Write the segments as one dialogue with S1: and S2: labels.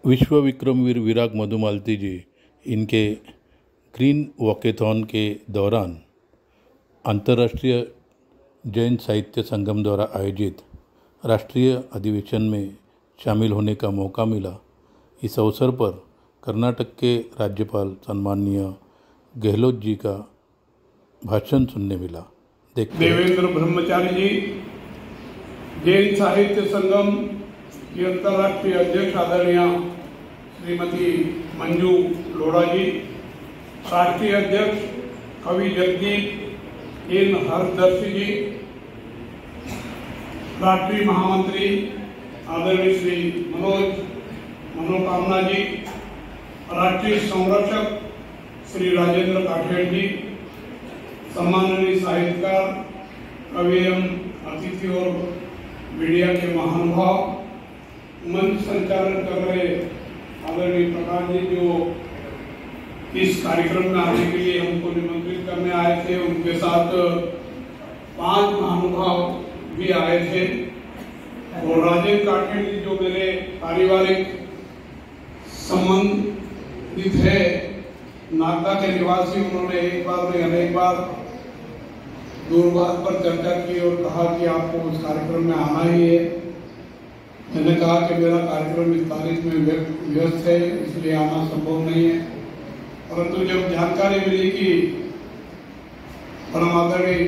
S1: विश्व विक्रमवीर विराग मधुमालती जी इनके green walkathon के दौरान अंतर्राष्ट्रीय जैन साहित्य संगम द्वारा आयोजित राष्ट्रीय अधिवेशन में शामिल होने का मौका मिला। इस अवसर पर कर्नाटक के राज्यपाल सम्माननीय गहलोत जी का भाषण सुनने मिला।
S2: देवेंद्र ब्रह्मचारी जी, जैन साहित्य संगम की अंतर्राष्ट्रीय अध्यक्ष आदरणीय श्रीमती मंजू लोढ़ा जी, राष्ट्रीय अध्यक्ष कवि जगदीप एन हरदर्शी जी, राष्ट्रीय महामंत्री आदरणीय श्री मनोकामना जी, राष्ट्रीय संरक्षक श्री राजेंद्र काठेड़ जी, सम्माननीय साहित्यकार कवि एवं अतिथि और मीडिया के महानुभाव, मंच संचालन कर रहे आदरणीय प्रकाश जी जो इस कार्यक्रम में आने के लिए हमको निमंत्रित करने आए थे, उनके साथ 5 महानुभाव भी आए थे। और राजेंद्र काठेड़ जी जो मेरे पारिवारिक संबंधित है, नागदा के निवासी, उन्होंने एक बार में अनेक बार दूरभाष पर चर्चा की और कहा कि आपको उस कार्यक्रम में आना ही है। मैंने कहा कि मेरा कार्यक्रम इस तारीख में व्यस्त है, इसलिए आना संभव नहीं है। परंतु जब जानकारी मिली कि परम आदरणीय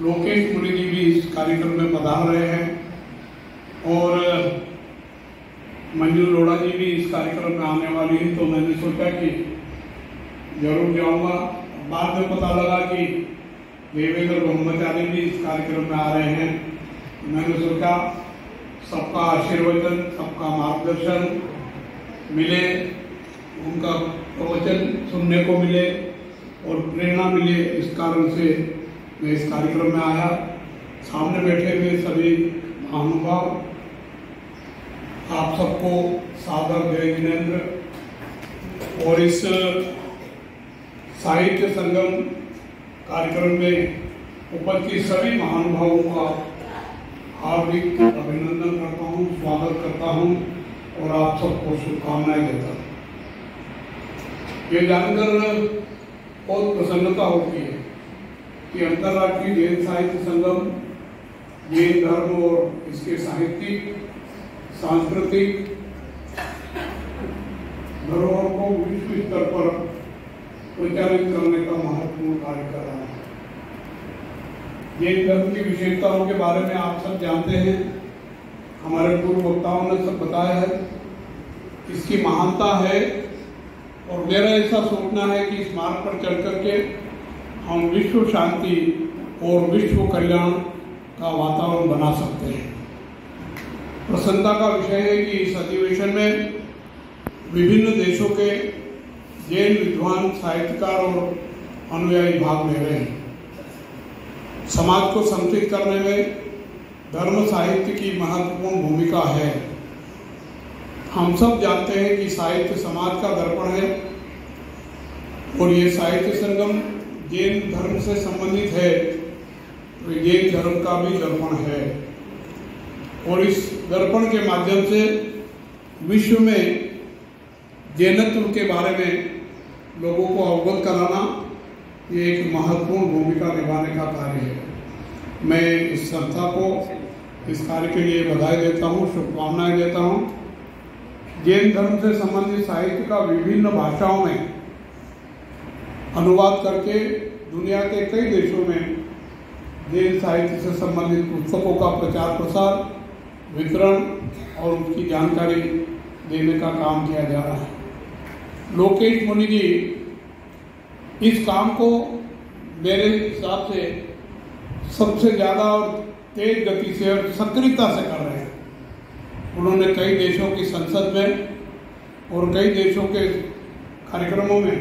S2: लोकेश मुनि जी भी इस कार्यक्रम में पधार रहे हैं और मंजू लोढ़ा जी भी इस कार्यक्रम में आने वाली है, तो मैंने सोचा कि जरूर जाऊंगा। बाद में पता लगा कि देवेंद्र ब्रह्मचारी भी इस कार्यक्रम में आ रहे हैं। मैंने सोचा सबका आशीर्वचन, सबका मार्गदर्शन मिले, उनका प्रवचन सुनने को मिले और प्रेरणा मिले, इस कारण से मैं इस कार्यक्रम में आया। सामने बैठे हुए सभी महानुभाव, आप सबको सादर जय जिनेन्द्र। और इस साहित्य संगम कार्यक्रम में उपस्थित सभी महानुभावों का हार्दिक अभिनंदन करता हूँ, स्वागत करता हूँ और आप सबको शुभकामनाएं देता हूँ। ये जानकर बहुत प्रसन्नता होती है कि अंतर्राष्ट्रीय जैन साहित्य संगम जैन धर्म और इसके साहित्यिक, सांस्कृतिक धरोहर को विश्व स्तर पर प्रचारित करने का महत्वपूर्ण कार्य कर रहा है। जैन धर्म की विशेषताओं के बारे में आप सब जानते हैं, हमारे पूर्व वक्ताओं ने सब बताया है। इसकी महानता है और मेरा ऐसा सोचना है कि इस मार्ग पर चल करके हम विश्व शांति और विश्व कल्याण का वातावरण बना सकते हैं। प्रसन्नता का विषय है कि इस अधिवेशन में विभिन्न देशों के जैन विद्वान, साहित्यकार और अनुयायी भाग ले रहे हैं। समाज को संतुलित करने में धर्म साहित्य की महत्वपूर्ण भूमिका है। हम सब जानते हैं कि साहित्य समाज का दर्पण है और ये साहित्य संगम जैन धर्म से संबंधित है, तो जैन धर्म का भी दर्पण है। और इस दर्पण के माध्यम से विश्व में जैनत्व के बारे में लोगों को अवगत कराना, ये एक महत्वपूर्ण भूमिका निभाने का कार्य है। मैं इस संस्था को इस कार्य के लिए बधाई देता हूँ, शुभकामनाएं देता हूँ। जैन धर्म से संबंधित साहित्य का विभिन्न भाषाओं में अनुवाद करके दुनिया के कई देशों में जैन साहित्य से संबंधित पुस्तकों का प्रचार प्रसार, वितरण और उसकी जानकारी देने का काम किया जा रहा है। लोकेश मुनि जी इस काम को मेरे हिसाब से सबसे ज़्यादा और तेज गति से और सक्रियता से कर रहे हैं। उन्होंने कई देशों की संसद में और कई देशों के कार्यक्रमों में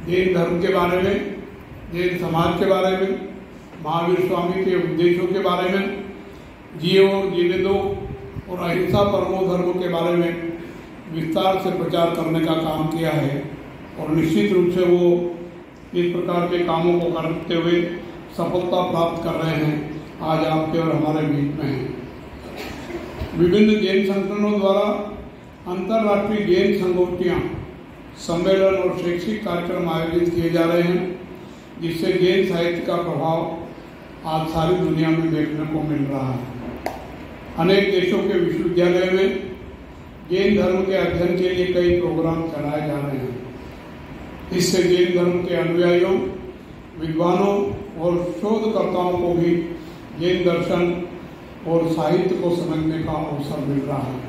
S2: जैन धर्म के बारे में, जैन समाज के बारे में, महावीर स्वामी के उपदेशों के बारे में, जियो और जीने दो और अहिंसा परमो धर्म के बारे में विस्तार से प्रचार करने का काम किया है। और निश्चित रूप से वो इस प्रकार के कामों को करते हुए सफलता प्राप्त कर रहे हैं, आज आपके और हमारे बीच में हैं। विभिन्न जैन संगठनों द्वारा अंतर्राष्ट्रीय जैन संगोष्ठियाँ, सम्मेलन और शैक्षिक कार्यक्रम आयोजित किए जा रहे हैं, जिससे जैन साहित्य का प्रभाव आज सारी दुनिया में देखने को मिल रहा है। अनेक देशों के विश्वविद्यालय में जैन धर्म के अध्ययन के लिए कई प्रोग्राम चलाए जा रहे हैं। इससे जैन धर्म के अनुयायियों, विद्वानों और शोधकर्ताओं को भी जैन दर्शन और साहित्य को समझने का अवसर मिल रहा है।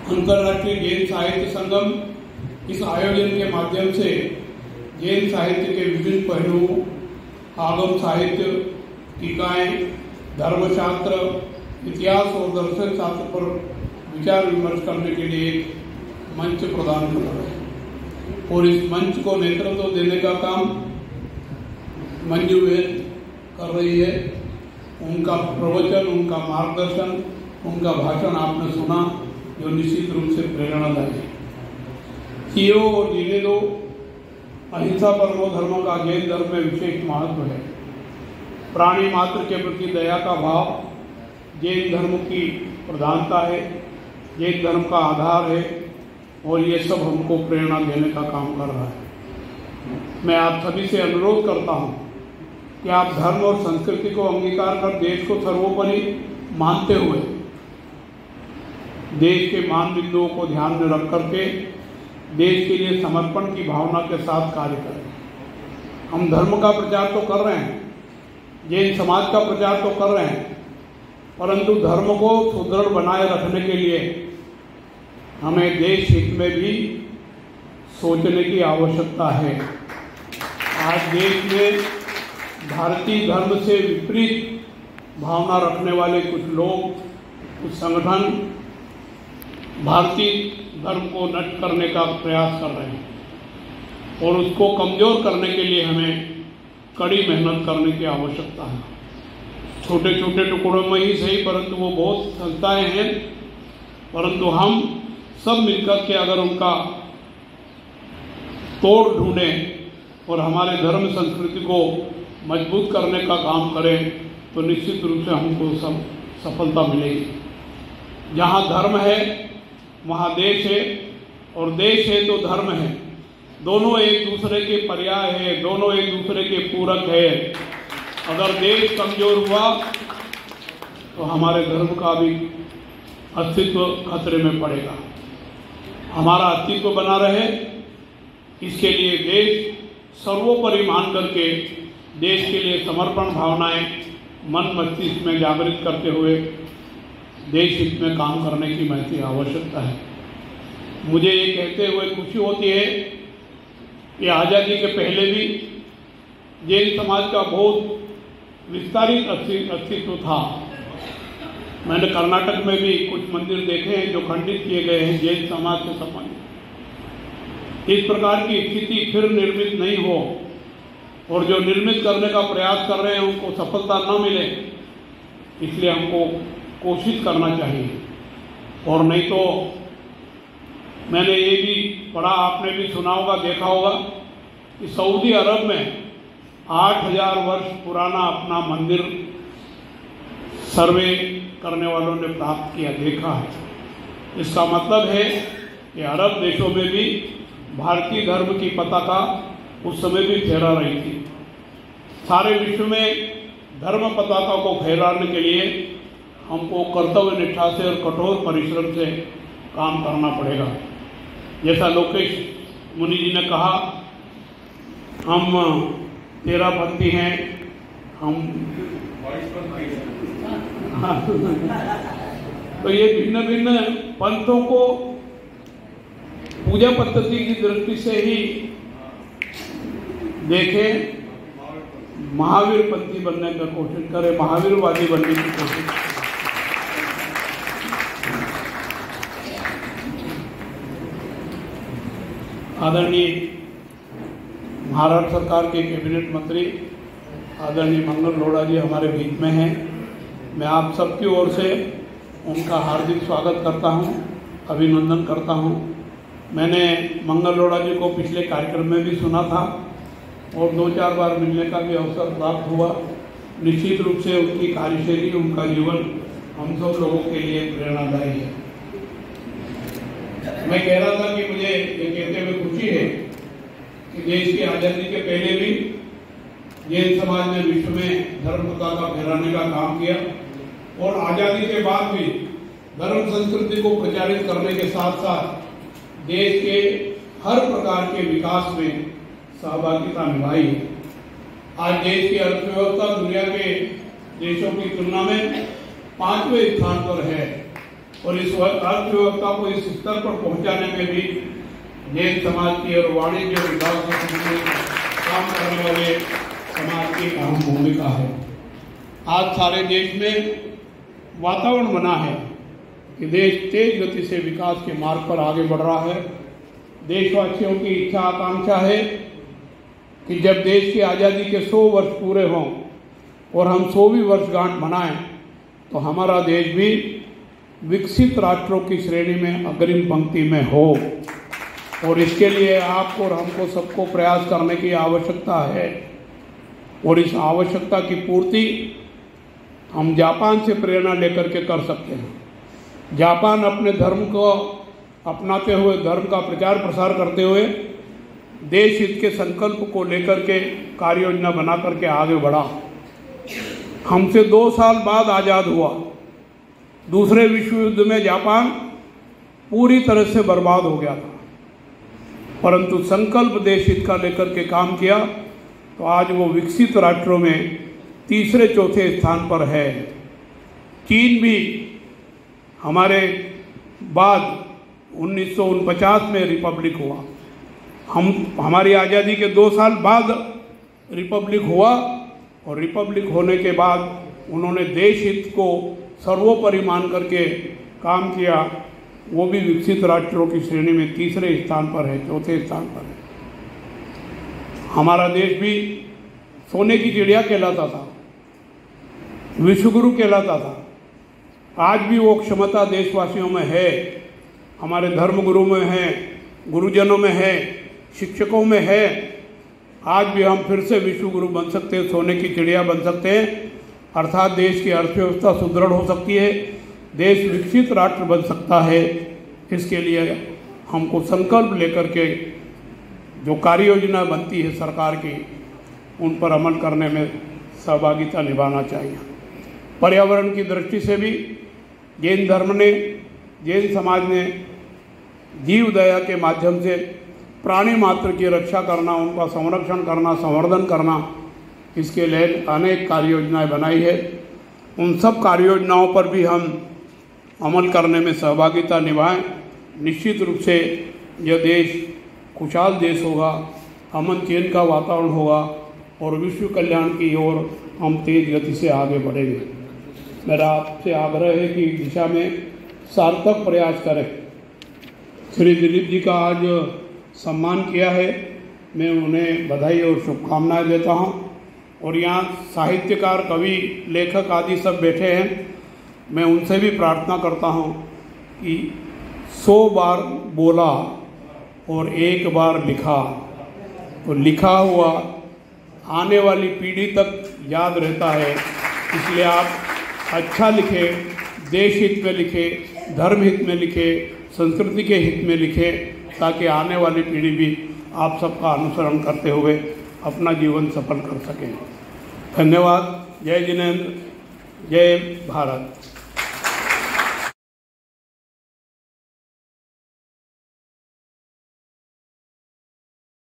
S2: अंतर्राष्ट्रीय जैन साहित्य संगम इस आयोजन के माध्यम से जैन साहित्य के विभिन्न पहलुओं, आगम साहित्य, टीकाएं, धर्मशास्त्र, इतिहास और दर्शन शास्त्र पर विचार विमर्श करने के लिए एक मंच प्रदान कर रहे हैं। और इस मंच को नेतृत्व देने का काम मंजू बहन कर रही है। उनका प्रवचन, उनका मार्गदर्शन, उनका भाषण आपने सुना, जो निश्चित रूप से प्रेरणादायी है। जियो और जीने दो, अहिंसा परमो धर्म का जैन धर्म में विशेष महत्व है। प्राणी मात्र के प्रति दया का भाव जैन धर्म की प्रधानता है, जैन धर्म का आधार है, और ये सब हमको प्रेरणा देने का काम कर रहा है। मैं आप सभी से अनुरोध करता हूँ कि आप धर्म और संस्कृति को अंगीकार कर देश को सर्वोपरि मानते हुए देश के मान बिंदुओं को ध्यान में रख करके देश के लिए समर्पण की भावना के साथ कार्य करें। हम धर्म का प्रचार तो कर रहे हैं, जैन समाज का प्रचार तो कर रहे हैं, परंतु धर्म को सुदृढ़ बनाए रखने के लिए हमें देश हित में भी सोचने की आवश्यकता है। आज देश में भारतीय धर्म से विपरीत भावना रखने वाले कुछ लोग, कुछ संगठन भारतीय धर्म को नष्ट करने का प्रयास कर रहे हैं, और उसको कमजोर करने के लिए हमें कड़ी मेहनत करने की आवश्यकता है। छोटे छोटे टुकड़ों में ही सही, परंतु वो बहुत संस्थाएं हैं, परंतु हम सब मिलकर के अगर उनका तोड़ ढूंढें और हमारे धर्म संस्कृति को मजबूत करने का काम करें तो निश्चित रूप से हमको सब सफलता मिलेगी। जहाँ धर्म है वहाँ देश है, और देश है तो धर्म है। दोनों एक दूसरे के पर्याय है, दोनों एक दूसरे के पूरक है। अगर देश कमजोर हुआ तो हमारे धर्म का भी अस्तित्व खतरे में पड़ेगा। हमारा अस्तित्व बना रहे, इसके लिए देश सर्वोपरि मान करके देश के लिए समर्पण भावनाएं मन मस्तिष्क में जागृत करते हुए देश हित में काम करने की महती आवश्यकता है। मुझे ये कहते हुए खुशी होती है कि आज़ादी के पहले भी जैन समाज का बहुत विस्तारित अस्तित्व था। मैंने कर्नाटक में भी कुछ मंदिर देखे हैं जो खंडित किए गए हैं जैन समाज से संबंधित। इस प्रकार की स्थिति फिर निर्मित नहीं हो, और जो निर्मित करने का प्रयास कर रहे हैं उनको सफलता न मिले, इसलिए हमको कोशिश करना चाहिए। और नहीं तो मैंने ये भी पढ़ा, आपने भी सुना होगा, देखा होगा कि सऊदी अरब में 8000 वर्ष पुराना अपना मंदिर सर्वे करने वालों ने प्राप्त किया, देखा है। इसका मतलब है कि अरब देशों में भी भारतीय धर्म की पताका उस समय भी फहरा रही थी। सारे विश्व में धर्म पताका को फहराने के लिए हमको कर्तव्य निष्ठा से और कठोर परिश्रम से काम करना पड़ेगा। जैसा लोकेश मुनि जी ने कहा, हम 13 पंथी हैं, हम तो ये भिन्न भिन्न पंथों को पूजा पद्धति की दृष्टि से ही देखें, महावीर पंथी बनने का कोशिश करें, महावीरवादी बनने की कोशिश करें। आदरणीय महाराष्ट्र सरकार के कैबिनेट मंत्री आदरणीय मंगल लोढ़ा जी हमारे बीच में हैं। मैं आप सबकी ओर से उनका हार्दिक स्वागत करता हूं, अभिनंदन करता हूं। मैंने मंगल लोढ़ा जी को पिछले कार्यक्रम में भी सुना था और 2-4 बार मिलने का भी अवसर प्राप्त हुआ। निश्चित रूप से उनकी कार्यशैली, उनका जीवन हम सब लोगों के लिए प्रेरणादायी है। मैं कह रहा था कि मुझे ये कहते हुए खुशी है कि देश की आजादी के पहले भी जैन समाज ने विश्व में धर्म पताका फहराने का काम किया और आजादी के बाद भी धर्म संस्कृति को प्रचारित करने के साथ साथ देश के हर प्रकार के विकास में सहभागिता निभाई है। आज देश की अर्थव्यवस्था दुनिया के देशों की तुलना में 5वें स्थान पर है और इस अर्थव्यवस्था को इस स्तर पर पहुंचाने में भी जैन समाज की और वाणिज्य विभाग से काम करने वाले समाज की अहम भूमिका है। आज सारे देश में वातावरण बना है कि देश तेज गति से विकास के मार्ग पर आगे बढ़ रहा है। देशवासियों की इच्छा आकांक्षा है कि जब देश की आज़ादी के 100 वर्ष पूरे हों और हम 100वीं वर्षगांठ मनाएं तो हमारा देश भी विकसित राष्ट्रों की श्रेणी में अग्रिम पंक्ति में हो और इसके लिए आपको और हमको सबको प्रयास करने की आवश्यकता है और इस आवश्यकता की पूर्ति हम जापान से प्रेरणा लेकर के कर सकते हैं। जापान अपने धर्म को अपनाते हुए, धर्म का प्रचार प्रसार करते हुए देश हित के संकल्प को लेकर के कार्य योजना बना करके आगे बढ़ा। हमसे 2 साल बाद आज़ाद हुआ। दूसरे विश्व युद्ध में जापान पूरी तरह से बर्बाद हो गया था, परंतु संकल्प देश हित का लेकर के काम किया तो आज वो विकसित राष्ट्रों में तीसरे चौथे स्थान पर है। चीन भी हमारे बाद 1949 में रिपब्लिक हुआ। हमारी आज़ादी के 2 साल बाद रिपब्लिक हुआ और रिपब्लिक होने के बाद उन्होंने देश हित को सर्वोपरि मान करके काम किया। वो भी विकसित राष्ट्रों की श्रेणी में तीसरे स्थान पर है, चौथे स्थान पर है। हमारा देश भी सोने की चिड़िया कहलाता था, विश्वगुरु कहलाता था। आज भी वो क्षमता देशवासियों में है, हमारे धर्मगुरु में है, गुरुजनों में है, शिक्षकों में है। आज भी हम फिर से विश्वगुरु बन सकते हैं, सोने की चिड़िया बन सकते हैं, अर्थात देश की अर्थव्यवस्था सुदृढ़ हो सकती है, देश विकसित राष्ट्र बन सकता है। इसके लिए हमको संकल्प लेकर के जो कार्य योजना बनती है सरकार की, उन पर अमल करने में सहभागिता निभाना चाहिए। पर्यावरण की दृष्टि से भी जैन धर्म ने, जैन समाज ने जीव दया के माध्यम से प्राणी मात्र की रक्षा करना, उनका संरक्षण करना, संवर्धन करना, इसके लिए अनेक कार्य योजनाएँ बनाई है। उन सब कार्य योजनाओं पर भी हम अमल करने में सहभागिता निभाएं। निश्चित रूप से यह देश खुशहाल देश होगा, अमन चैन का वातावरण होगा और विश्व कल्याण की ओर हम तेज गति से आगे बढ़ेंगे। मेरा आपसे आग्रह है कि इस दिशा में सार्थक प्रयास करें। श्री दिलीप जी का आज सम्मान किया है, मैं उन्हें बधाई और शुभकामनाएं देता हूं। और यहाँ साहित्यकार, कवि, लेखक आदि सब बैठे हैं, मैं उनसे भी प्रार्थना करता हूं कि 100 बार बोला और 1 बार लिखा तो लिखा हुआ आने वाली पीढ़ी तक याद रहता है। इसलिए आप अच्छा लिखे, देश हित में लिखे, धर्म हित में लिखे, संस्कृति के हित में लिखे, ताकि आने वाली पीढ़ी भी आप सबका अनुसरण करते हुए अपना जीवन सफल कर सकें। धन्यवाद। जय जिनेंद्र, जय भारत।